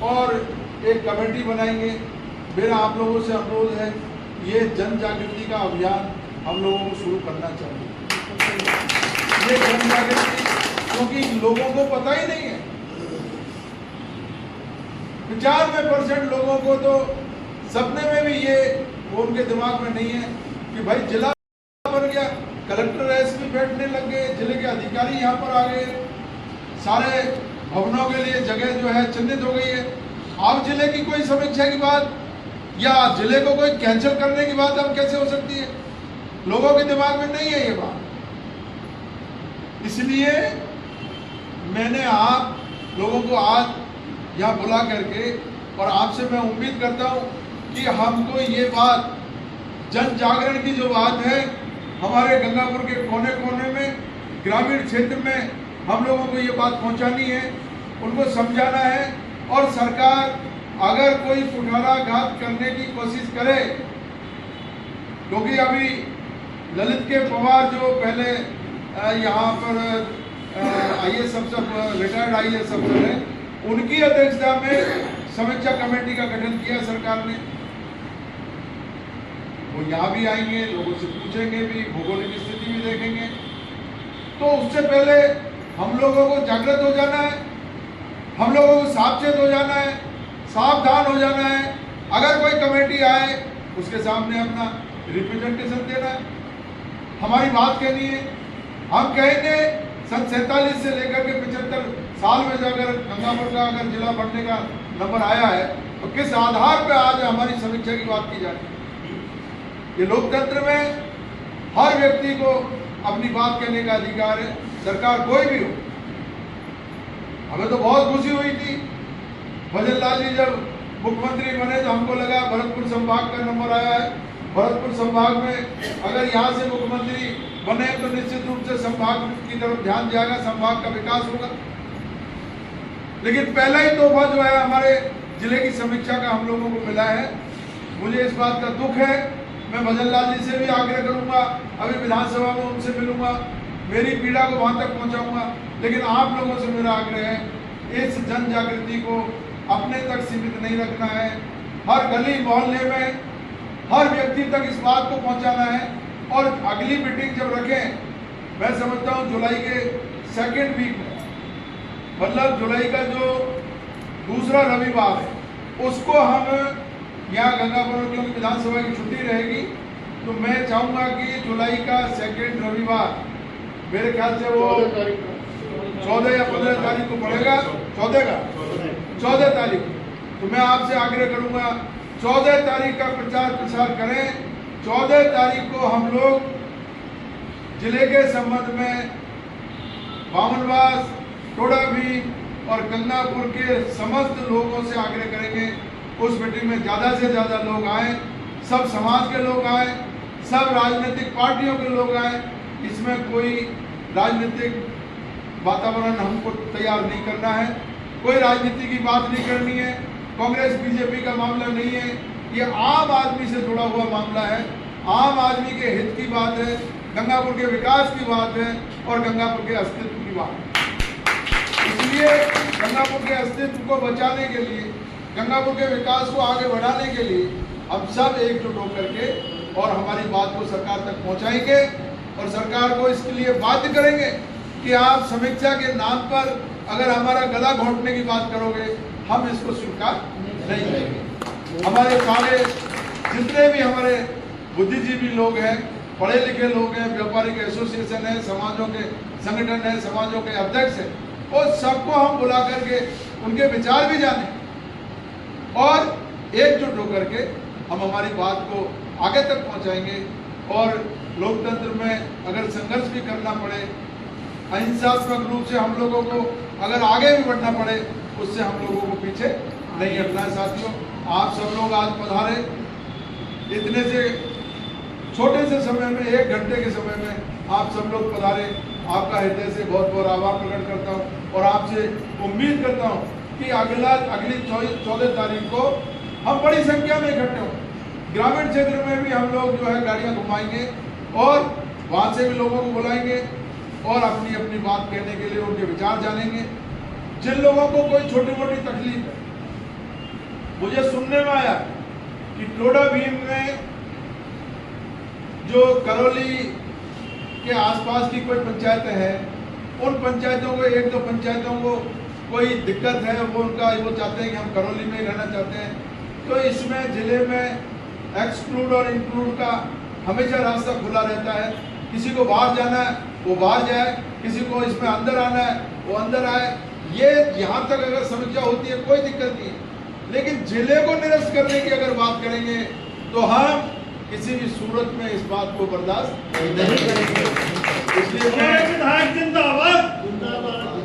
और एक कमेटी बनाएंगे। मेरा आप लोगों से अनुरोध है, ये जन जागृति का अभियान हम लोगों को शुरू करना चाहिए। ये जन जागृति, क्योंकि लोगों को पता ही नहीं है, 95% लोगों को तो सपने में भी ये उनके दिमाग में नहीं है कि भाई जिला बन गया, कलेक्टर एसपी बैठने लग गए, जिले के अधिकारी यहाँ पर आ गए, सारे भवनों के लिए जगह जो है चिन्हित हो गई है। अब जिले की कोई समीक्षा की बात या जिले को कोई कैंसिल करने की बात अब कैसे हो सकती है? लोगों के दिमाग में नहीं है ये बात। इसलिए मैंने आप लोगों को आज यहाँ बुला करके, और आपसे मैं उम्मीद करता हूँ कि हमको ये बात, जन जागरण की जो बात है, हमारे गंगापुर के कोने कोने में, ग्रामीण क्षेत्र में हम लोगों को ये बात पहुंचानी है, उनको समझाना है। और सरकार अगर कोई कुठाराघात करने की कोशिश करे, क्योंकि अभी ललित के पवार जो पहले यहाँ पर IAS अफसर, रिटायर्ड IAS अफसर है, उनकी अध्यक्षता में समीक्षा कमेटी का गठन किया सरकार ने। वो यहाँ भी आएंगे, लोगों से पूछेंगे भी, भौगोलिक स्थिति भी देखेंगे। तो उससे पहले हम लोगों को जागृत हो जाना है, हम लोगों को सावचेत हो जाना है, सावधान हो जाना है। अगर कोई कमेटी आए उसके सामने अपना रिप्रेजेंटेशन देना है, हमारी बात कहनी है। हम कहेंगे सन 47 से लेकर के 75 साल में अगर गंगापुर का अगर जिला बनने का नंबर आया है, तो किस आधार पर आज हमारी समीक्षा की बात की जाती है? ये लोकतंत्र में हर व्यक्ति को अपनी बात कहने का अधिकार है, सरकार कोई भी हो। हमें तो बहुत खुशी हुई थी भजन लाल जी जब मुख्यमंत्री बने, तो हमको लगा भरतपुर संभाग का नंबर आया है, भरतपुर संभाग में अगर यहाँ से मुख्यमंत्री बने तो निश्चित रूप से संभाग की तरफ ध्यान जाएगा, संभाग का विकास होगा। लेकिन पहला ही तोहफा जो है हमारे जिले की समीक्षा का हम लोगों को मिला है। मुझे इस बात का दुख है। मैं भजन लाल जी से भी आग्रह करूंगा, अभी विधानसभा में उनसे मिलूंगा, मेरी पीड़ा को वहां तक पहुंचाऊंगा। लेकिन आप लोगों से मेरा आग्रह है, इस जन जागृति को अपने तक सीमित नहीं रखना है। हर गली मोहल्ले में हर व्यक्ति तक इस बात को पहुंचाना है। और अगली मीटिंग जब रखें, मैं समझता हूं जुलाई के 2nd वीक में, मतलब जुलाई का जो दूसरा रविवार है, उसको हम यहाँ गंगापुर, क्योंकि विधानसभा की छुट्टी रहेगी, तो मैं चाहूंगा कि जुलाई का 2nd रविवार, मेरे ख्याल से वो 14 या 15 तारीख को पड़ेगा, 14 तारीख। तो मैं आपसे आग्रह करूंगा 14 तारीख का प्रचार प्रसार करें। 14 तारीख को हम लोग जिले के संबंध में बामनवास, टोडाभीम और गंगापुर के समस्त लोगों से आग्रह करेंगे उस मीटिंग में ज़्यादा से ज़्यादा लोग आए, सब समाज के लोग आए, सब राजनीतिक पार्टियों के लोग आए। इसमें कोई राजनीतिक वातावरण हमको तैयार नहीं करना है, कोई राजनीति की बात नहीं करनी है, कांग्रेस बीजेपी का मामला नहीं है, ये आम आदमी से जुड़ा हुआ मामला है, आम आदमी के हित की बात है, गंगापुर के विकास की बात है और गंगापुर के अस्तित्व की बात है। इसलिए गंगापुर के अस्तित्व को बचाने के लिए, गंगापुर के विकास को आगे बढ़ाने के लिए हम सब एकजुट होकर के और हमारी बात को सरकार तक पहुंचाएंगे और सरकार को इसके लिए बाध्य करेंगे कि आप समीक्षा के नाम पर अगर हमारा गला घोंटने की बात करोगे, हम इसको स्वीकार नहीं करेंगे। हमारे सारे जितने भी हमारे बुद्धिजीवी लोग हैं, पढ़े लिखे लोग हैं, व्यापारिक एसोसिएशन है, समाजों के संगठन है, समाजों के अध्यक्ष हैं, और सबको हम बुला करके उनके विचार भी जाने और एकजुट होकर के हम हमारी बात को आगे तक पहुंचाएंगे। और लोकतंत्र में अगर संघर्ष भी करना पड़े, अहिंसात्मक रूप से हम लोगों को अगर आगे भी बढ़ना पड़े, उससे हम लोगों को पीछे नहीं हटना है। साथियों, आप सब लोग आज पधारे, इतने से छोटे से समय में 1 घंटे के समय में आप सब लोग पधारे, आपका हृदय से बहुत बहुत आभार प्रकट करता हूँ और आपसे उम्मीद करता हूँ कि अगली 14 तारीख को हम बड़ी संख्या में इकट्ठे हों। ग्रामीण क्षेत्र में भी हम लोग जो है गाड़ियाँ घुमाएंगे और वहाँ से भी लोगों को बुलाएंगे और अपनी अपनी बात कहने के लिए उनके विचार जानेंगे। जिन लोगों को कोई छोटी मोटी तकलीफ है, मुझे सुनने में आया कि टोडा भीम में जो करौली के आसपास की कोई पंचायतें हैं, उन पंचायतों को 1-2 पंचायतों को कोई दिक्कत है, वो चाहते हैं कि हम करौली में ही रहना चाहते हैं। तो इसमें जिले में एक्सक्लूड और इंक्लूड का हमेशा रास्ता खुला रहता है। किसी को बाहर जाना है वो बाहर जाए, किसी को इसमें अंदर आना है वो अंदर आए। ये यहाँ तक अगर समीक्षा होती है कोई दिक्कत नहीं है, लेकिन जिले को निरस्त करने की अगर बात करेंगे तो हम किसी भी सूरत में इस बात को बर्दाश्त नहीं करेंगे। इसलिए विधायक जिंदाबाद।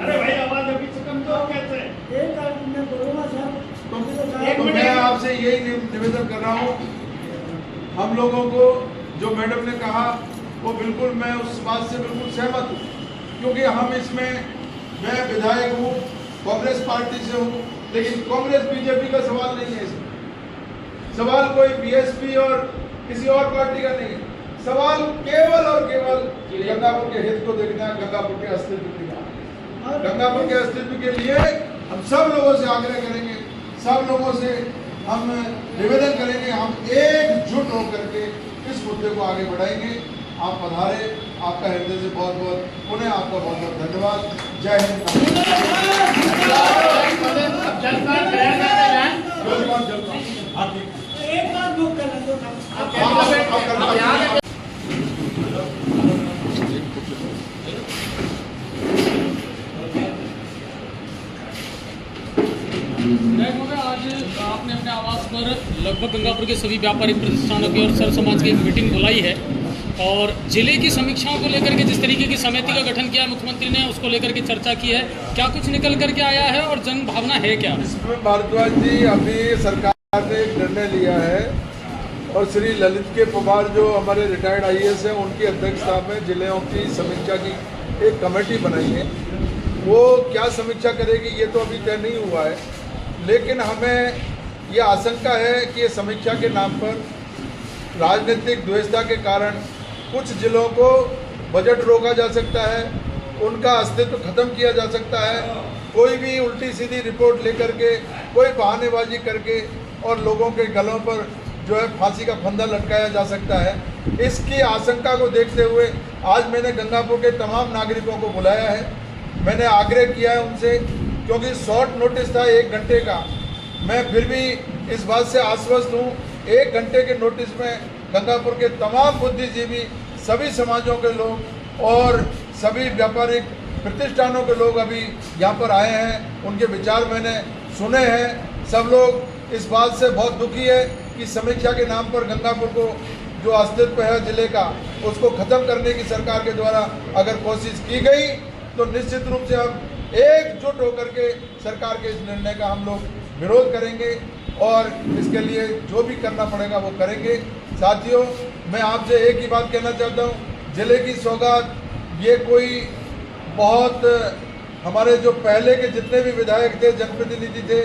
अरे भाई आवाज अभी से कमजोर कैसे? तो मैं आपसे यही निवेदन कर रहा हूँ, हम लोगों को जो मैडम ने कहा वो बिल्कुल मैं उस बात से बिल्कुल सहमत हूँ, क्योंकि हम इसमें, मैं विधायक हूँ, कांग्रेस पार्टी से हूँ, लेकिन कांग्रेस बीजेपी का सवाल नहीं है। इसमें सवाल कोई बीएसपी और किसी और पार्टी का नहीं है। सवाल केवल और केवल गंगापुर के हित को देखना है, गंगापुर के अस्तित्व के लिए। गंगापुर के अस्तित्व के लिए हम सब लोगों से आग्रह करेंगे, सब लोगों से हम निवेदन करेंगे, हम एकजुट होकर के इस मुद्दे को आगे बढ़ाएंगे। आप पधारे, आपका हृदय से बहुत बहुत पुनः आपका बहुत बहुत धन्यवाद। जय हिंद। आज आपने अपने आवास पर लगभग गंगापुर के सभी व्यापारिक प्रतिष्ठानों की और सर समाज की एक मीटिंग बुलाई है और जिले की समीक्षाओं को लेकर के जिस तरीके की समिति का गठन किया मुख्यमंत्री ने, उसको लेकर के चर्चा की है। क्या कुछ निकल करके आया है और जन भावना है क्या? इसमें भारद्वाज जी, अभी सरकार ने एक निर्णय लिया है और श्री ललित के पवार जो हमारे रिटायर्ड IAS हैं, उनकी अध्यक्षता में जिलों की समीक्षा की एक कमेटी बनाई है। वो क्या समीक्षा करेगी ये तो अभी तय नहीं हुआ है, लेकिन हमें ये आशंका है कि ये समीक्षा के नाम पर राजनीतिक द्वेषता के कारण कुछ जिलों को बजट रोका जा सकता है, उनका अस्तित्व खत्म किया जा सकता है। कोई भी उल्टी सीधी रिपोर्ट लेकर के, कोई बहानेबाजी करके और लोगों के गलों पर जो है फांसी का फंदा लटकाया जा सकता है। इसकी आशंका को देखते हुए आज मैंने गंगापुर के तमाम नागरिकों को बुलाया है। मैंने आग्रह किया है उनसे, क्योंकि शॉर्ट नोटिस था 1 घंटे का। मैं फिर भी इस बात से आश्वस्त हूँ, 1 घंटे के नोटिस में गंगापुर के तमाम बुद्धिजीवी, सभी समाजों के लोग और सभी व्यापारिक प्रतिष्ठानों के लोग अभी यहाँ पर आए हैं। उनके विचार मैंने सुने हैं। सब लोग इस बात से बहुत दुखी है कि समीक्षा के नाम पर गंगापुर को जो अस्तित्व है जिले का, उसको ख़त्म करने की सरकार के द्वारा अगर कोशिश की गई तो निश्चित रूप से हम एकजुट होकर के सरकार के इस निर्णय का हम लोग विरोध करेंगे और इसके लिए जो भी करना पड़ेगा वो करेंगे। साथियों, मैं आपसे एक ही बात कहना चाहता हूँ, जिले की सौगात ये कोई बहुत, हमारे जो पहले के जितने भी विधायक थे, जनप्रतिनिधि थे,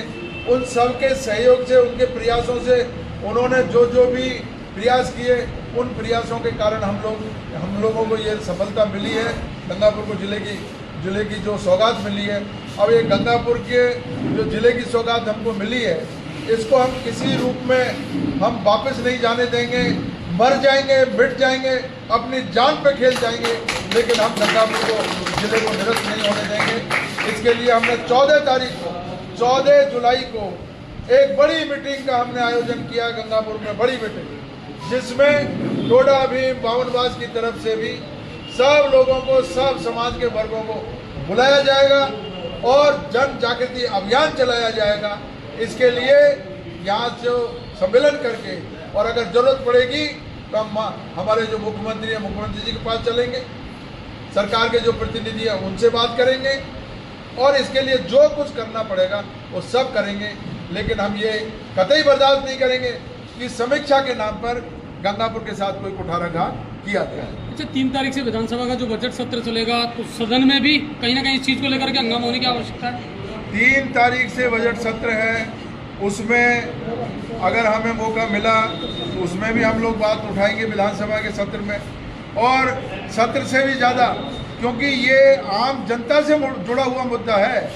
उन सब के सहयोग से, उनके प्रयासों से, उन्होंने जो जो भी प्रयास किए, उन प्रयासों के कारण हम लोगों को ये सफलता मिली है। गंगापुर को जिले की जो सौगात मिली है, अब ये गंगापुर के जो जिले की सौगात हमको मिली है, इसको हम किसी रूप में हम वापस नहीं जाने देंगे। मर जाएंगे, मिट जाएंगे, अपनी जान पे खेल जाएंगे, लेकिन हम गंगापुर को जिले को निरस्त नहीं होने देंगे। इसके लिए हमने 14 जुलाई को एक बड़ी मीटिंग का हमने आयोजन किया गंगापुर में, बड़ी मीटिंग, जिसमें टोडा भीम बावनवास की तरफ से भी सब लोगों को, सब समाज के वर्गों को बुलाया जाएगा और जन जागृति अभियान चलाया जाएगा। इसके लिए यहाँ से सम्मेलन करके, और अगर जरूरत पड़ेगी तो हम हमारे जो मुख्यमंत्री हैं, मुख्यमंत्री जी के पास चलेंगे, सरकार के जो प्रतिनिधि हैं उनसे बात करेंगे और इसके लिए जो कुछ करना पड़ेगा वो सब करेंगे। लेकिन हम ये कतई बर्दाश्त नहीं करेंगे कि समीक्षा के नाम पर गंगापुर के साथ कोई कुठाराघात किया गया है। अच्छा, 3 तारीख से विधानसभा का जो बजट सत्र चलेगा तो सदन में भी कहीं ना कहीं इस चीज को लेकर के हंगामा होने की आवश्यकता है। 3 तारीख से बजट सत्र है, उसमें अगर हमें मौका मिला तो उसमें भी हम लोग बात उठाएंगे विधानसभा के सत्र में, और सत्र से भी ज़्यादा, क्योंकि ये आम जनता से जुड़ा हुआ मुद्दा है।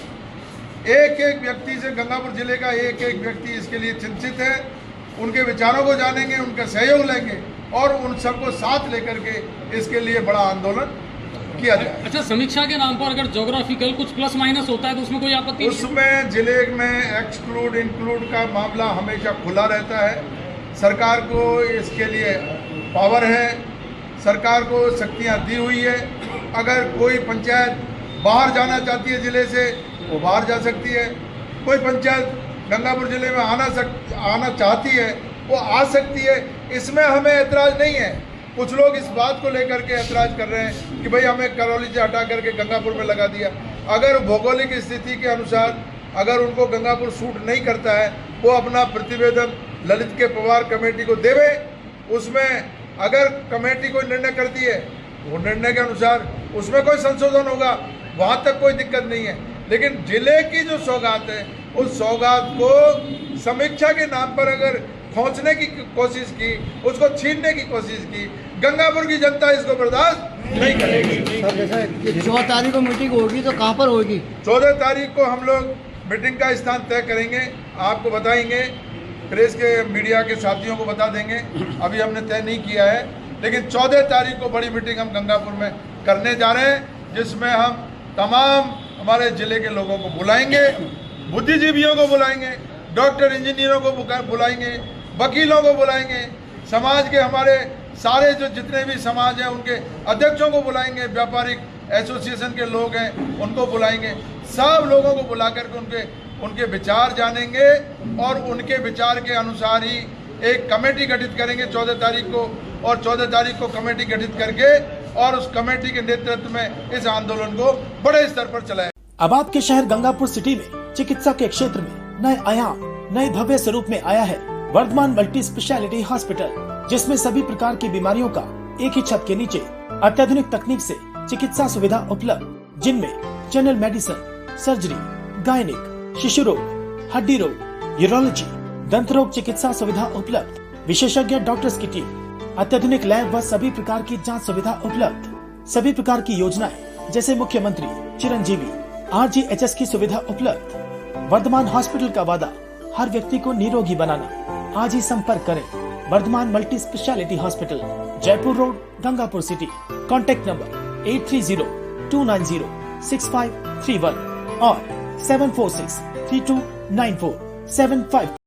एक एक व्यक्ति से, गंगापुर जिले का एक एक व्यक्ति इसके लिए चिंतित है। उनके विचारों को जानेंगे, उनका सहयोग लेंगे और उन सबको साथ लेकर के इसके लिए बड़ा आंदोलन किया जाए। अच्छा, समीक्षा के नाम पर अगर ज्योग्राफिकल कुछ प्लस माइनस होता है तो उसमें कोई आपत्ति नहीं? उसमें जिले में एक्सक्लूड इंक्लूड का मामला हमेशा खुला रहता है। सरकार को इसके लिए पावर है, सरकार को शक्तियां दी हुई है। अगर कोई पंचायत बाहर जाना चाहती है जिले से, वो बाहर जा सकती है। कोई पंचायत गंगापुर जिले में आना चाहती है, वो आ सकती है। इसमें हमें ऐतराज़ नहीं है। कुछ लोग इस बात को लेकर के ऐतराज़ कर रहे हैं कि भाई हमें करौली से हटा करके गंगापुर में लगा दिया। अगर भौगोलिक स्थिति के अनुसार अगर उनको गंगापुर सूट नहीं करता है, वो अपना प्रतिवेदन ललित के पवार कमेटी को देवे। उसमें अगर कमेटी कोई निर्णय करती है, वो निर्णय के अनुसार उसमें कोई संशोधन होगा, वहाँ तक कोई दिक्कत नहीं है। लेकिन जिले की जो सौगात है, उस सौगात को समीक्षा के नाम पर अगर पहुंचने की कोशिश की, उसको छीनने की कोशिश की, गंगापुर की जनता इसको बर्दाश्त नहीं करेगी। सर, जैसे 14 तारीख को मीटिंग होगी तो कहाँ पर होगी? 14 तारीख को हम लोग मीटिंग का स्थान तय करेंगे, आपको बताएंगे, प्रेस के मीडिया के साथियों को बता देंगे। अभी हमने तय नहीं किया है, लेकिन 14 तारीख को बड़ी मीटिंग हम गंगापुर में करने जा रहे हैं, जिसमें हम तमाम हमारे जिले के लोगों को बुलाएंगे, बुद्धिजीवियों को बुलाएंगे, डॉक्टर इंजीनियरों को बुलाएंगे, वकीलों को बुलाएंगे, समाज के हमारे सारे जो जितने भी समाज हैं उनके अध्यक्षों को बुलाएंगे, व्यापारिक एसोसिएशन के लोग हैं उनको बुलाएंगे। सब लोगों को बुला करके उनके विचार जानेंगे और उनके विचार के अनुसार ही एक कमेटी गठित करेंगे 14 तारीख को, और 14 तारीख को कमेटी गठित करके और उस कमेटी के नेतृत्व में इस आंदोलन को बड़े स्तर पर चलाएं। अब आपके शहर गंगापुर सिटी में चिकित्सा के क्षेत्र में नए आयाम, नए भव्य स्वरूप में आया है वर्धमान मल्टी स्पेशलिटी हॉस्पिटल, जिसमें सभी प्रकार की बीमारियों का एक ही छत के नीचे अत्याधुनिक तकनीक से चिकित्सा सुविधा उपलब्ध, जिनमें जनरल मेडिसिन, सर्जरी, गायनिक, शिशु रोग, हड्डी रोग, यूरोलॉजी, दंत रोग चिकित्सा सुविधा उपलब्ध, विशेषज्ञ डॉक्टर्स की टीम, अत्याधुनिक लैब व सभी प्रकार की जांच सुविधा उपलब्ध, सभी प्रकार की योजनाएं जैसे मुख्यमंत्री चिरंजीवी RGHS की सुविधा उपलब्ध। वर्धमान हॉस्पिटल का वादा हर व्यक्ति को निरोगी बनाना। आज ही संपर्क करें Vardhman multi speciality hospital, Jaipur road, Gangapur city. Contact number 8302906531 और 746329475।